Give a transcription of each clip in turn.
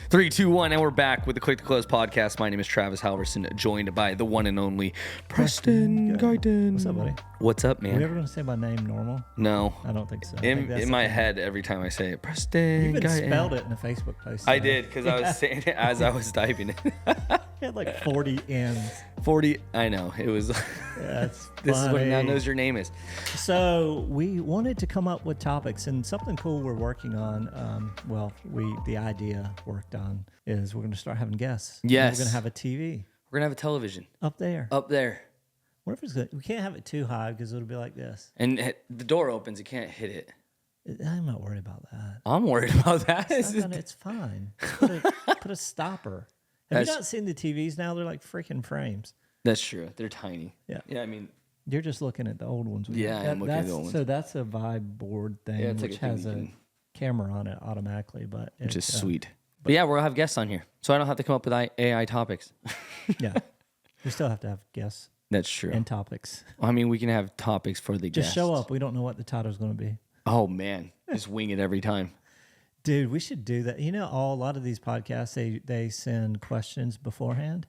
3, 2, 1, and we're back with the Quick to Close podcast. My name is Travis Halverson, joined by the one and only Preston Guyton. What's up, buddy? What's up, man? Are we ever going to say my name normal? No. I don't think so. In my head, every time I say it, Preston You even Guyton. spelled it in a Facebook post. I did, because I was saying it as I was typing it. You had like 40 N's. 40, I know. It was, That's this is what funny. now knows your name is. So we wanted to come up with topics, and something cool we're working on. The idea worked on is we're going to start having guests. Yes. We're going to have a TV We're going to have a television up there. up there. What if it's good? We can't have it too high because it'll be like this. And the door opens, you can't hit it. I'm not worried about that. I'm worried about that. It's fine. Just put a stopper. Have you not seen the TVs now? They're like freaking frames. That's true. They're tiny. Yeah. Yeah, I mean, You're just looking at the old ones. Yeah, I'm looking at the old ones. So that's a Vibe board thing, Yeah, it's like which a thing has you a can- camera on it automatically, but which is it's, sweet. But yeah, we'll have guests on here, so I don't have to come up with AI topics. Yeah, we still have to have guests That's true. and topics. I mean, we can have topics for the Just guests. show up. We don't know what the title's going to be. Oh man, just wing it every time. Dude, we should do that. You know, a lot of these podcasts, they send questions beforehand.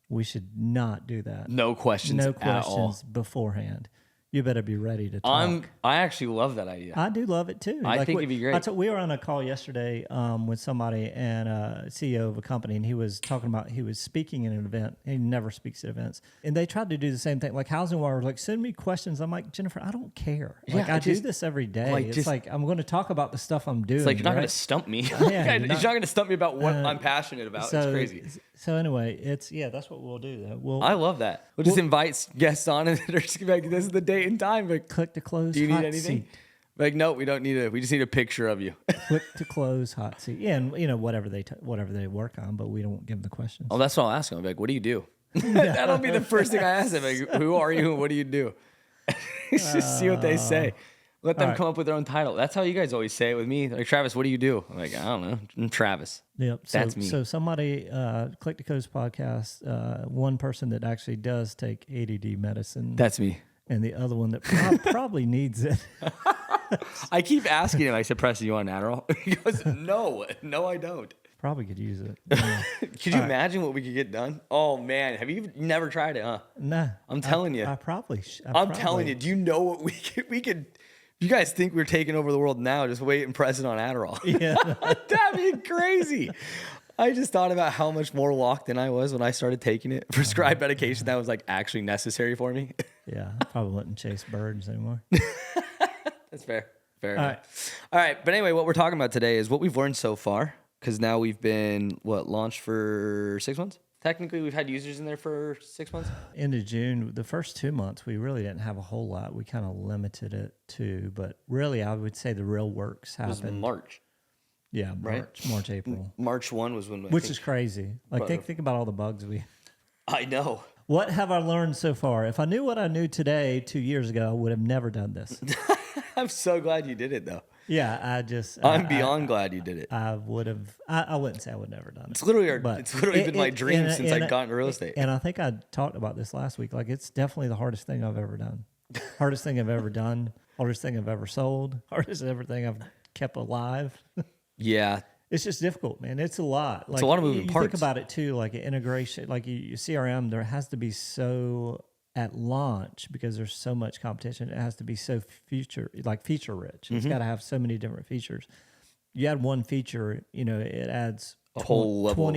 We should not do that. No questions. No At all. questions beforehand. You better be ready to talk. I actually love that idea. I do love it too. I think it'd be great. We were on a call yesterday with somebody and CEO of a company, and he was talking about he was speaking at an event. He never speaks at events, and they tried to do the same thing. Like Housing Wire was like, send me questions. I'm like, Jennifer, I don't care. Like Yeah, I do this every day. like, It's just- like I'm going to talk about the stuff I'm doing. It's like you're not going right? to stump me. Yeah, you're not going to stump me about what I'm passionate about. So, it's crazy. So anyway, that's what we'll do. We'll I love that. We'll just invite guests on, and they're just like, "This is the date and time." Like, click to close. do you need hot anything? Seat. Like, no, we don't need it. We just need a picture of you. Click to close hot seat. Yeah, and whatever they work on, but we don't give them the questions. Oh, that's what I'll ask them. I'll be like, what do you do? That'll be the first thing I ask them. Like, who are you and what do you do? Just see what they say. Let them come up with their own title. That's how you guys always say it with me. Like, Travis, what do you do? I'm like, I don't know. I'm Travis. Yep. So, That's me. So somebody, Click to Close podcast, one person that actually does take ADD medicine. That's me. And the other one that probably needs it. I keep asking him. I said, Preston, you want an Adderall? He goes, no, I don't. Probably could use it. Yeah. Could you imagine what we could get done? Oh, man. Have you never tried it, huh? Nah. I'm telling you. I probably. I'm telling you. Do you know what we could? You guys think we're taking over the world now? Just wait and press it on Adderall. Yeah. That'd be crazy. I just thought about how much more locked in I was when I started taking it. Prescribed medication that was like actually necessary for me. Yeah. I probably wouldn't chase birds anymore. That's fair. Fair. All right. But anyway, what we're talking about today is what we've learned so far. Because now we've been, launched for 6 months? Technically, we've had users in there for 6 months. End of June, the first 2 months, we really didn't have a whole lot. We kind of limited it to, but really, I would say the real works It was happened. March. Yeah, right? March, April. March 1 was when... Which is crazy. Like, think about all the bugs we... I know. What have I learned so far? If I knew what I knew today, 2 years ago, I would have never done this. I'm so glad you did it, though. Yeah, I'm beyond glad you did it. I would have... I wouldn't say I would have never done it. It's literally been my dream since I got into real estate. And I think I talked about this last week. Like, it's definitely the hardest thing I've ever done. Hardest thing I've ever done. Hardest thing I've ever sold. Hardest everything I've kept alive. Yeah. It's just difficult, man. It's a lot. Like, it's a lot of moving parts. You think about it too, like integration, like you CRM, there has to be so at launch because there's so much competition. It has to be so feature rich. It's got to have so many different features. You add one feature, it adds a whole level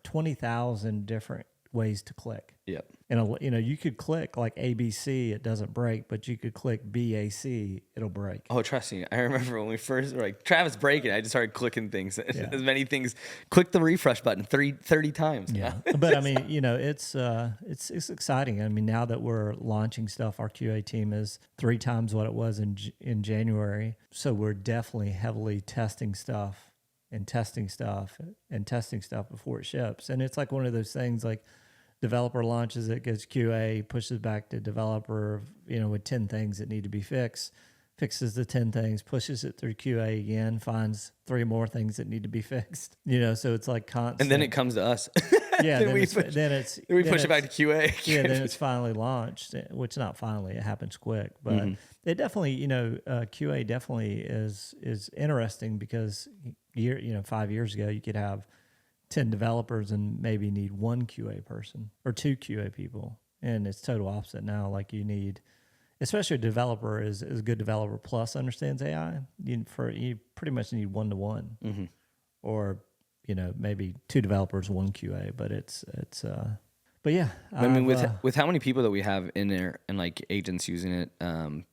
20,000 different ways to click. Yep. And you could click like ABC, it doesn't break, but you could click BAC, it'll break. Oh, trust me. I remember when we first were like, Travis, break it. I just started clicking things. Yeah. As many things. Click the refresh button 30 times. Yeah. But I mean, it's exciting. I mean, now that we're launching stuff, our QA team is 3 times what it was in January. So we're definitely heavily testing stuff before it ships. And it's like one of those things like, developer launches it, goes QA, pushes back to developer, with 10 things that need to be fixed, fixes the 10 things, pushes it through QA again, finds 3 more things that need to be fixed. So it's like constant. And then it comes to us. Yeah, then we push it back to QA. Yeah, then it's finally launched, which not finally, it happens quick. But it definitely, QA definitely is interesting because 5 years ago you could have 10 developers and maybe need one QA person or two QA people. And it's total opposite now. Like you need, especially a developer is a good developer plus understands AI. You pretty much need 1-to-1 or, maybe two developers, one QA, but but yeah. I mean, with how many people that we have in there and like agents using it,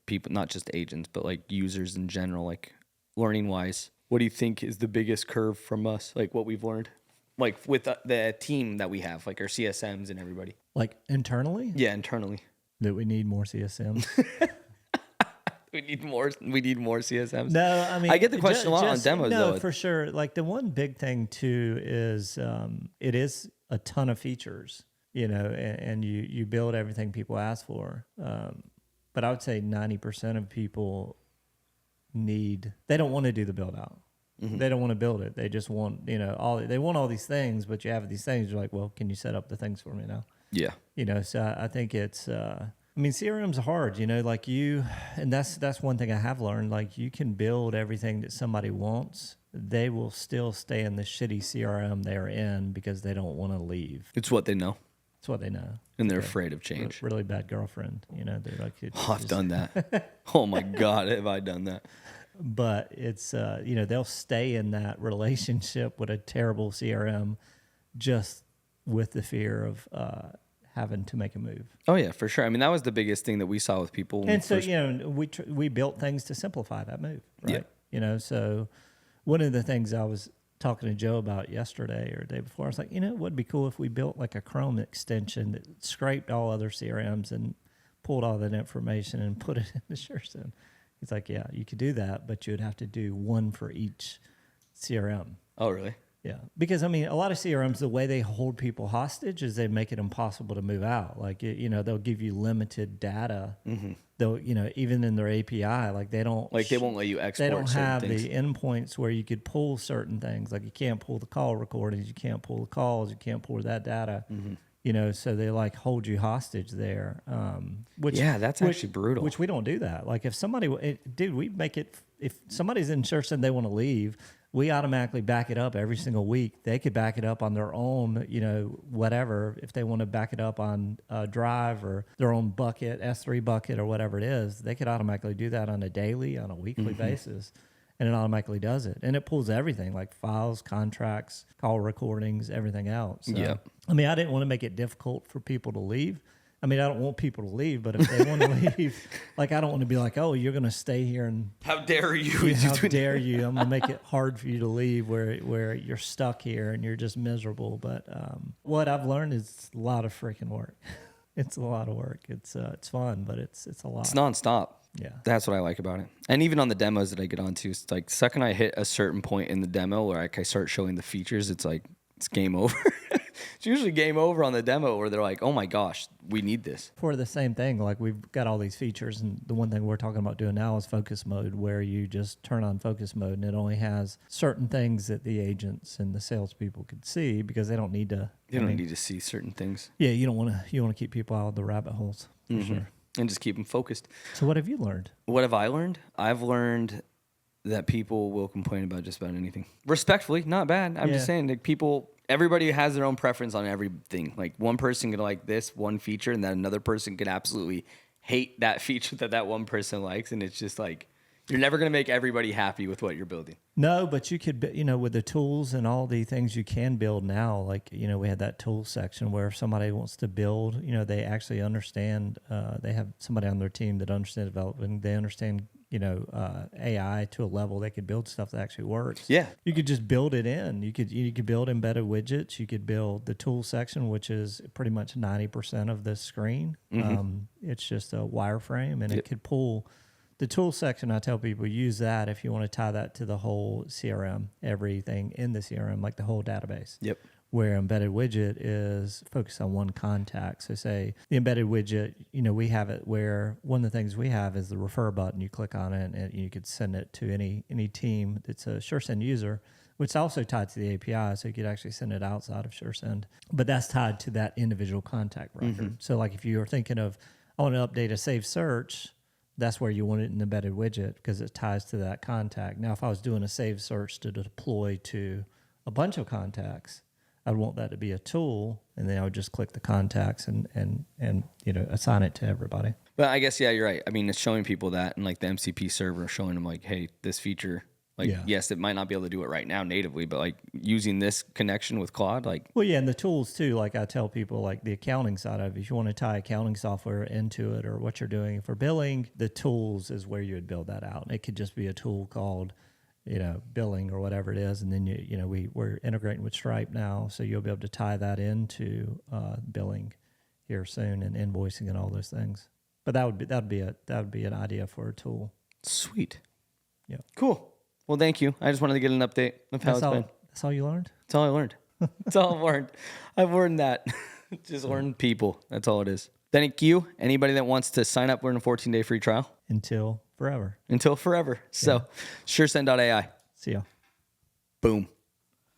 people, not just agents, but like users in general, like learning wise, what do you think is the biggest curve from us? Like what we've learned, like with the team that we have, like our CSMs and everybody. Like internally? Yeah, internally. That we need more CSMs. We need more CSMs. No, I mean, I get the question a lot on demos, no, though. for sure. Like the one big thing too is it is a ton of features, and you build everything people ask for. But I would say 90% of people they don't want to do the build out. They don't want to build it. They just want, they want all these things, but you have these things. You're like, well, can you set up the things for me now? Yeah. So I think it's, CRM's hard, and that's one thing I have learned. Like you can build everything that somebody wants. They will still stay in the shitty CRM they're in because they don't want to leave. It's what they know. It's what they know. And they're afraid of change. Really bad girlfriend, they're like, I've done that. Oh my God, have I done that? But it's, they'll stay in that relationship with a terrible CRM just with the fear of having to make a move. Oh yeah, for sure. I mean, that was the biggest thing that we saw with people. And so, we built things to simplify that move, right? Yeah. So one of the things I was talking to Joe about yesterday or the day before, I was like, it would be cool if we built like a Chrome extension that scraped all other CRMs and pulled all that information and put it into SureSend. He's like, yeah, you could do that, but you would have to do one for each CRM. Oh, really? Yeah. Because, a lot of CRMs, the way they hold people hostage is they make it impossible to move out. Like, they'll give you limited data. They'll, even in their API, like they don't. Like they won't let you export. They don't certain have things. the endpoints where you could pull certain things. Like you can't pull the call recordings, you can't pull the calls, you can't pull that data. So they like hold you hostage there. That's actually brutal. Which we don't do that. Like if somebody, we make it, if somebody's in SureSend, they want to leave, we automatically back it up every single week. They could back it up on their own, whatever. If they want to back it up on Drive or their own bucket, S3 bucket or whatever it is, they could automatically do that on a daily, on a weekly basis. And it automatically does it. And it pulls everything like files, contracts, call recordings, everything else. So, yeah. I didn't want to make it difficult for people to leave. I don't want people to leave, but if they want to leave, like I don't want to be like, oh, you're going to stay here and how dare you? How dare you? I'm going to make it hard for you to leave where you're stuck here and you're just miserable. But what I've learned is a lot of freaking work. It's a lot of work. It's fun, but it's a lot. It's nonstop. Yeah. That's what I like about it. And even on the demos that I get onto, it's like the second I hit a certain point in the demo where I start showing the features, it's like, it's game over. It's usually game over on the demo where they're like, oh my gosh, we need this. For the same thing, like we've got all these features, and the one thing we're talking about doing now is focus mode, where you just turn on focus mode and it only has certain things that the agents and the salespeople could see because they don't need to. You don't need to see certain things. Yeah, you want to keep people out of the rabbit holes for sure. And just keep them focused. So what have you learned? What have I learned? I've learned that people will complain about just about anything. Respectfully, not bad. I'm just saying that everybody has their own preference on everything. Like one person could like this one feature and then another person could absolutely hate that feature that one person likes. And it's just like, you're never going to make everybody happy with what you're building. No, but you could, with the tools and all the things you can build now, like, we had that tool section where if somebody wants to build, they actually understand, they have somebody on their team that understands development. They understand, AI to a level they could build stuff that actually works. Yeah. You could just build it in. You could build embedded widgets. You could build the tool section, which is pretty much 90% of the screen. It's just a wireframe and it could pull. The tool section, I tell people, use that if you want to tie that to the whole CRM, everything in the CRM, like the whole database. Yep. Where embedded widget is focused on one contact. So say the embedded widget, we have it where one of the things we have is the refer button. You click on it and you could send it to any team that's a SureSend user, which is also tied to the API. So you could actually send it outside of SureSend. But that's tied to that individual contact record. So like if you are thinking of, I want to update a saved search, that's where you want it in the embedded widget because it ties to that contact. Now, if I was doing a save search to deploy to a bunch of contacts, I'd want that to be a tool, and then I would just click the contacts and assign it to everybody. But I guess, yeah, you're right. I mean, it's showing people that, and like the MCP server showing them like, hey, this feature, like, yes, it might not be able to do it right now natively, but like using this connection with Claude, like. Well, yeah, and the tools too. Like I tell people, like the accounting side of it, if you want to tie accounting software into it or what you're doing for billing, the tools is where you would build that out. It could just be a tool called, billing or whatever it is, and then we're integrating with Stripe now, so you'll be able to tie that into billing here soon and invoicing and all those things. But that would be an idea for a tool. Sweet. Yeah. Cool. Well, thank you. I just wanted to get an update of how it's been. That's all you learned? That's all I learned. That's all I've learned. I've learned that. Just learn people. That's all it is. Thank you. Anybody that wants to sign up, we're in a 14-day free trial. Until forever. So, SureSend.ai. See ya. Boom.